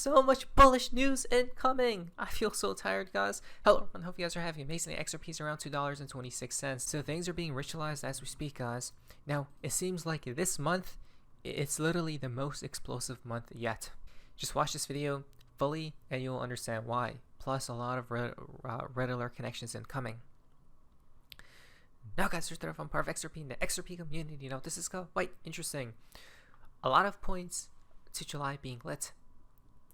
so much bullish news incoming. I feel so tired, guys. Hello, I hope you guys are having amazing. XRP is around $2.26. So things are being ritualized as we speak, guys. Now, it seems like this month, it's literally the most explosive month yet. Just watch this video fully and you'll understand why. Plus a lot of red alert connections incoming. Now, guys, here's from part of XRP in the XRP community. You know, this is quite interesting. A lot of points to July being lit.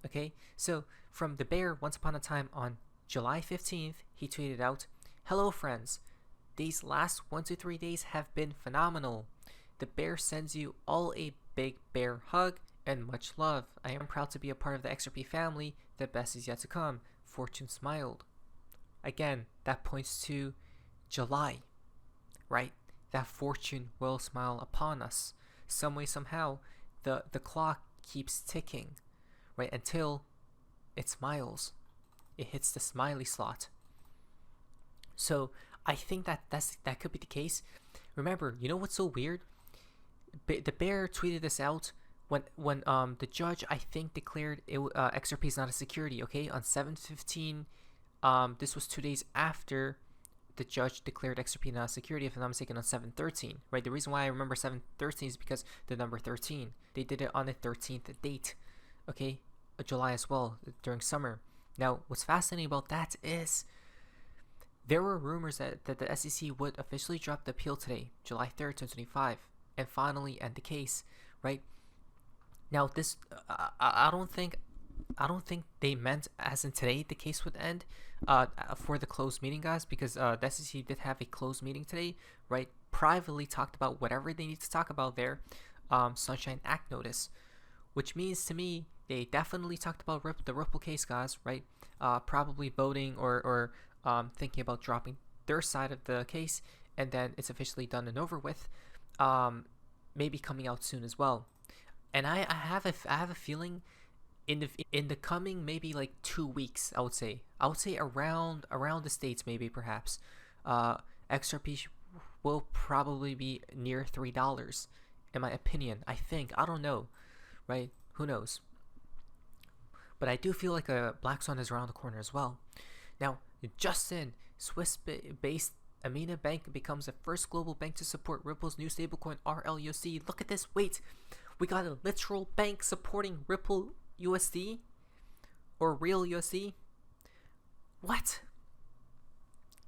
Okay, so from the bear once upon a time on July 15th, he tweeted out, "Hello friends, these last 1 to 3 days have been phenomenal. The bear sends you all a big bear hug and much love. I am proud to be a part of the XRP family. The best is yet to come. Fortune smiled." Again, that points to July, right? That fortune will smile upon us. Some way, somehow, the clock keeps ticking, right, until it smiles. It hits the smiley slot. So I think that could be the case. Remember, you know what's so weird? The bear tweeted this out when the judge, I think, declared XRP is not a security. Okay, on 7/15, this was 2 days after the judge declared XRP not a security, if I'm not mistaken, on 7/13, right? The reason why I remember 7/13 is because the number 13. They did it on the 13th date, okay, July as well, during summer. Now, what's fascinating about that is there were rumors that the SEC would officially drop the appeal today, July 3rd, 2025, and finally end the case, right? Now, this I don't think they meant as in today the case would end for the closed meeting, guys, because the SEC did have a closed meeting today, right? Privately talked about whatever they need to talk about there, Sunshine Act notice, which means to me they definitely talked about the Ripple case, guys, right? Probably voting or thinking about dropping their side of the case, and then it's officially done and over with, maybe coming out soon as well. And I have a feeling in the coming maybe like 2 weeks, I would say around the States, maybe perhaps, XRP will probably be near $3, in my opinion. I think, I don't know, right? Who knows? But I do feel like a black swan is around the corner as well. Now, Justin, Swiss-based Amina Bank becomes the first global bank to support Ripple's new stablecoin RLUSD. Look at this. Wait, we got a literal bank supporting Ripple USD or real USD. What?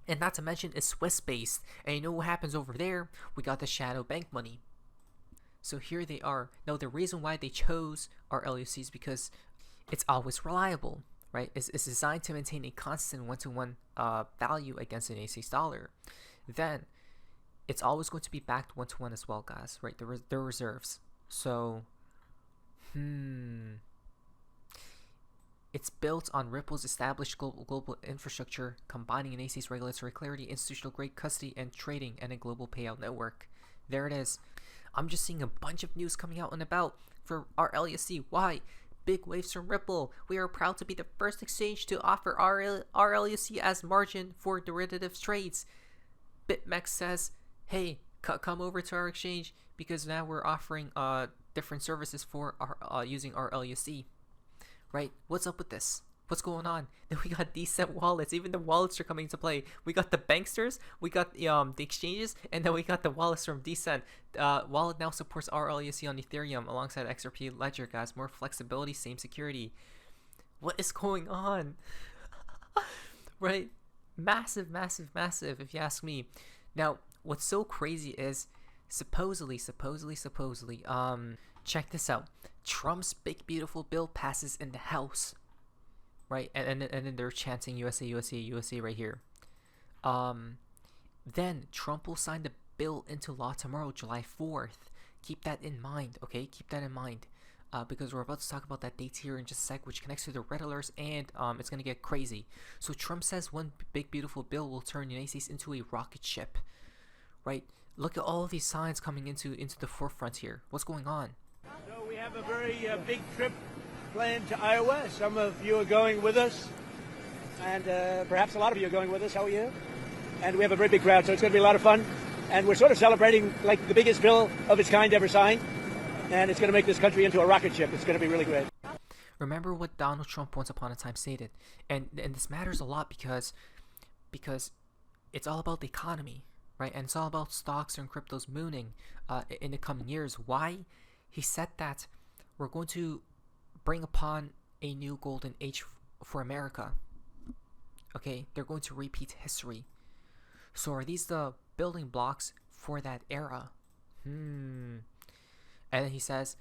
And not to mention it's Swiss based, and you know what happens over there? We got the shadow bank money. So here they are. Now, the reason why they chose RLUSD is because it's always reliable, right? It's designed to maintain a constant one-to-one value against an AC's dollar. Then it's always going to be backed one-to-one as well, guys, right? The reserves. So it's built on Ripple's established global infrastructure, combining an AC's regulatory clarity, institutional grade custody and trading, and a global payout network. There it is. I'm just seeing a bunch of news coming out and about for RLUSD. Why? Big waves from Ripple. We are proud to be the first exchange to offer RLUSD as margin for derivatives trades. BitMEX says, hey, come over to our exchange because now we're offering different services for using RLUSD. Right? What's up with this? What's going on? Then we got decent wallets. Even the wallets are coming into play. We got the banksters, we got the exchanges, and then we got the wallets from Decent. Wallet now supports RLUSD on Ethereum alongside XRP Ledger, guys. More flexibility, same security. What is going on? Right? Massive, massive, massive, if you ask me. Now, what's so crazy is supposedly, check this out. Trump's big beautiful bill passes in the House. Right, and then they're chanting USA, USA, USA right here. Then Trump will sign the bill into law tomorrow, July 4th. Keep that in mind, okay? Keep that in mind, because we're about to talk about that date here in just a sec, which connects to the red alerts, and it's gonna get crazy. So Trump says one big beautiful bill will turn the United States into a rocket ship. Right? Look at all of these signs coming into the forefront here. What's going on? So we have a very big trip planned to Iowa. Some of you are going with us, and perhaps a lot of you are going with us. How are you? And we have a very big crowd, so it's going to be a lot of fun. And we're sort of celebrating like the biggest bill of its kind ever signed, and it's going to make this country into a rocket ship. It's going to be really great. Remember what Donald Trump once upon a time stated, and this matters a lot because it's all about the economy, right? And it's all about stocks and cryptos mooning in the coming years. Why? He said that we're going to bring upon a new golden age for America. Okay, they're going to repeat history. So are these the building blocks for that era? And then he says,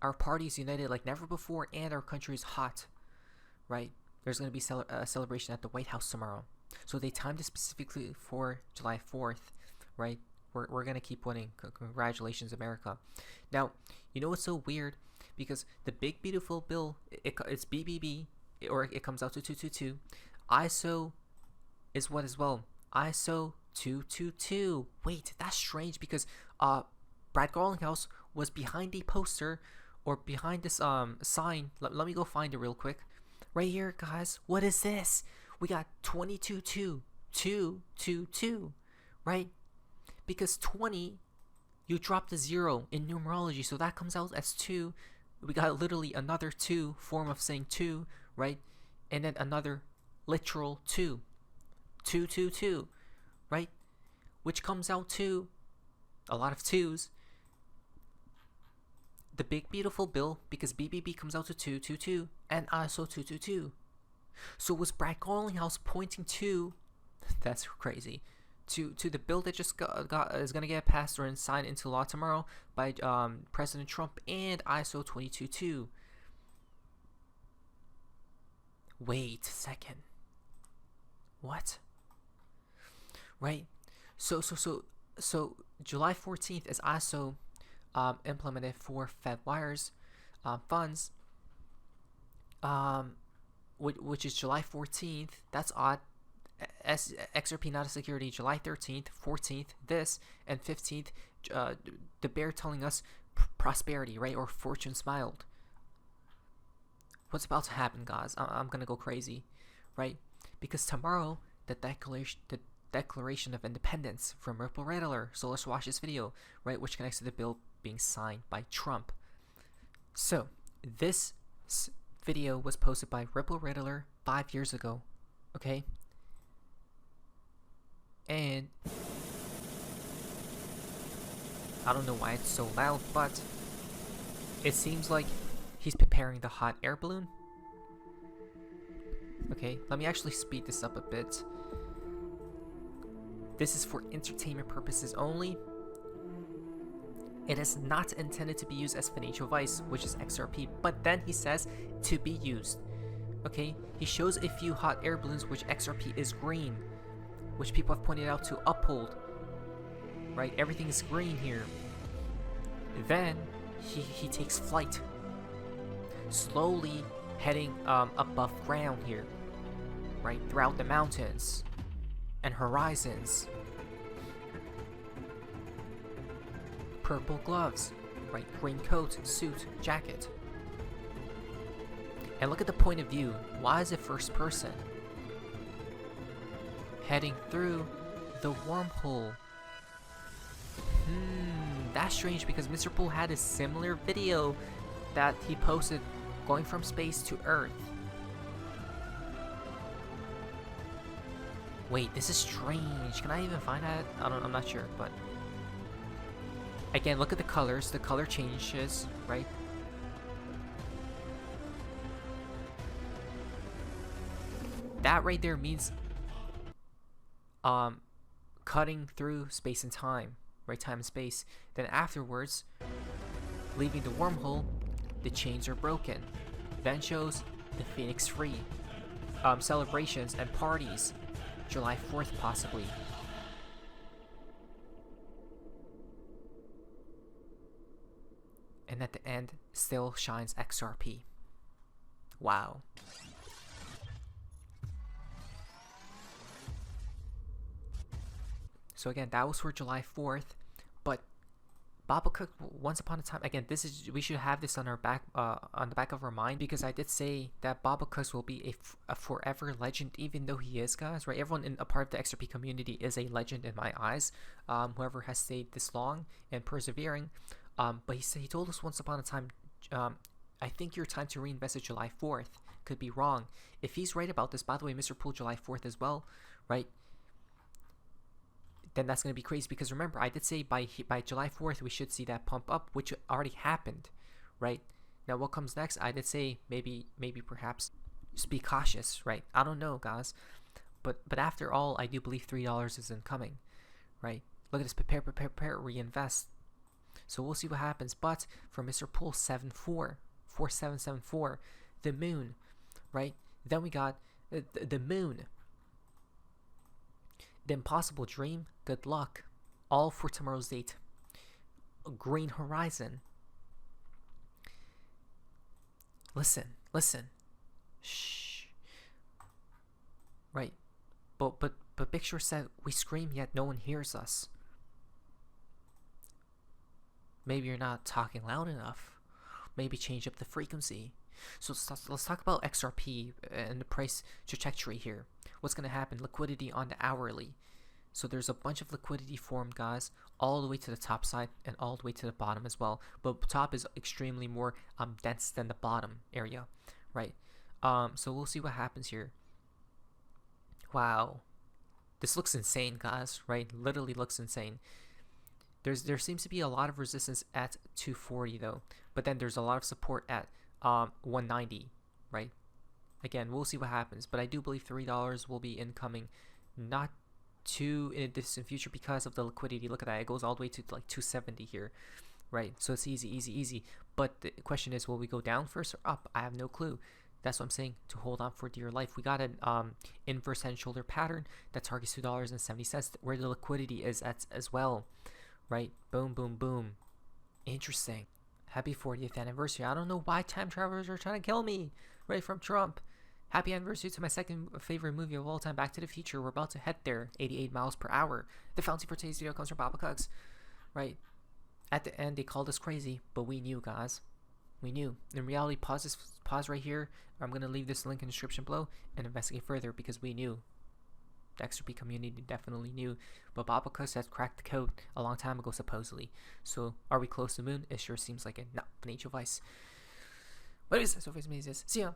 our party is united like never before, and our country is hot, right? There's going to be a celebration at the White House tomorrow. So they timed it specifically for July 4th, right? We're going to keep winning. Congratulations, America. Now, you know what's so weird? Because the big beautiful bill, it's BBB, or it comes out to 222. ISO is what as well? ISO 222. Wait, that's strange because BradGarlinghouse was behind the poster or behind this sign. Let me go find it real quick. Right here, guys. What is this? We got 222, right? Because 20, you dropped a 0 in numerology, so that comes out as 2. We got literally another 2 form of saying 2, right? And then another literal 2. 222, right? Which comes out to a lot of 2s. The big beautiful bill, because BBB comes out to 222 and ISO 222. So was BradGarlinghouse pointing to, that's crazy, to the bill that just is gonna get passed or signed into law tomorrow by President Trump and ISO 222. Wait a second. What? Right? So July 14th is ISO implemented for Fed wires funds, which is July 14th. That's odd. XRP not a security, July 13th, 14th, this, and 15th, the bear telling us prosperity, right? Or fortune smiled. What's about to happen, guys? I'm gonna go crazy, right? Because tomorrow, the Declaration of Independence from Ripple Red Alert. So let's watch this video, right? Which connects to the bill being signed by Trump. So this video was posted by Ripple Red Alert 5 years ago, okay? And I don't know why it's so loud, but it seems like he's preparing the hot air balloon. Okay, let me actually speed this up a bit. This is for entertainment purposes only. It is not intended to be used as financial advice, which is XRP, but then he says to be used. Okay, he shows a few hot air balloons, which XRP is green, which people have pointed out to Uphold. Right, everything is green here. Then he takes flight, slowly heading above ground here, right, throughout the mountains and horizons. Purple gloves, right, green coat, suit, jacket. And look at the point of view. Why is it first person? Heading through the wormhole. That's strange because Mr. Pool had a similar video that he posted going from space to Earth. Wait, this is strange. Can I even find that? I'm not sure, but again, look at the colors. The color changes, right? That right there means cutting through space and time, right? Time and space. Then afterwards, leaving the wormhole, the chains are broken. Then shows the Phoenix free. Celebrations and parties. July 4th possibly. And at the end, still shines XRP. Wow. So again, that was for July 4th, but Baba Cook, once upon a time, again, this is, we should have this on our back, on the back of our mind, because I did say that Baba Cook will be a forever legend, even though he is, guys, right? Everyone in a part of the XRP community is a legend in my eyes. Whoever has stayed this long and persevering. But he told us once upon a time, I think your time to reinvest is July 4th. Could be wrong. If he's right about this, by the way, Mr. Poole, July 4th as well, right? Then that's going to be crazy, because remember, I did say by July 4th we should see that pump up, which already happened, right? Now what comes next? I did say maybe perhaps just be cautious, right? I don't know, guys, but after all, I do believe $3 is incoming, right? Look at this, prepare, reinvest. So we'll see what happens. But for Mr. Poole, 4774, the moon, right? Then we got the moon. The impossible dream, good luck. All for tomorrow's date. Green horizon. Listen. Shh. Right. But Big Short said we scream yet no one hears us. Maybe you're not talking loud enough. Maybe change up the frequency. So let's talk about XRP and the price trajectory here. What's going to happen? Liquidity on the hourly. So there's a bunch of liquidity formed, guys, all the way to the top side and all the way to the bottom as well. But top is extremely more dense than the bottom area, right? So we'll see what happens here. Wow, this looks insane, guys, right? Literally looks insane. There seems to be a lot of resistance at 240 though, but then there's a lot of support at 190, right? Again, we'll see what happens, but I do believe $3 will be incoming, not too in a distant future, because of the liquidity. Look at that, it goes all the way to like 270 here, right? So it's easy. But the question is, will we go down first or up? I have no clue. That's what I'm saying, to hold on for dear life. We got an inverse head and shoulder pattern that targets $2.70, where the liquidity is at as well, right? Boom, boom, boom. Interesting. Happy 40th anniversary. I don't know why time travelers are trying to kill me, right, from Trump. Happy anniversary to my second favorite movie of all time, Back to the Future. We're about to head there, 88 miles per hour. The fountain for today's video comes from Papa Cugs, right? At the end, they called us crazy, but we knew, guys. We knew. In reality, pause right here. I'm going to leave this link in the description below and investigate further, because we knew. The XRP community definitely knew. But Papa Cugs has cracked the code a long time ago, supposedly. So, are we close to the moon? It sure seems like it. No, financial advice. What is this? So, see ya.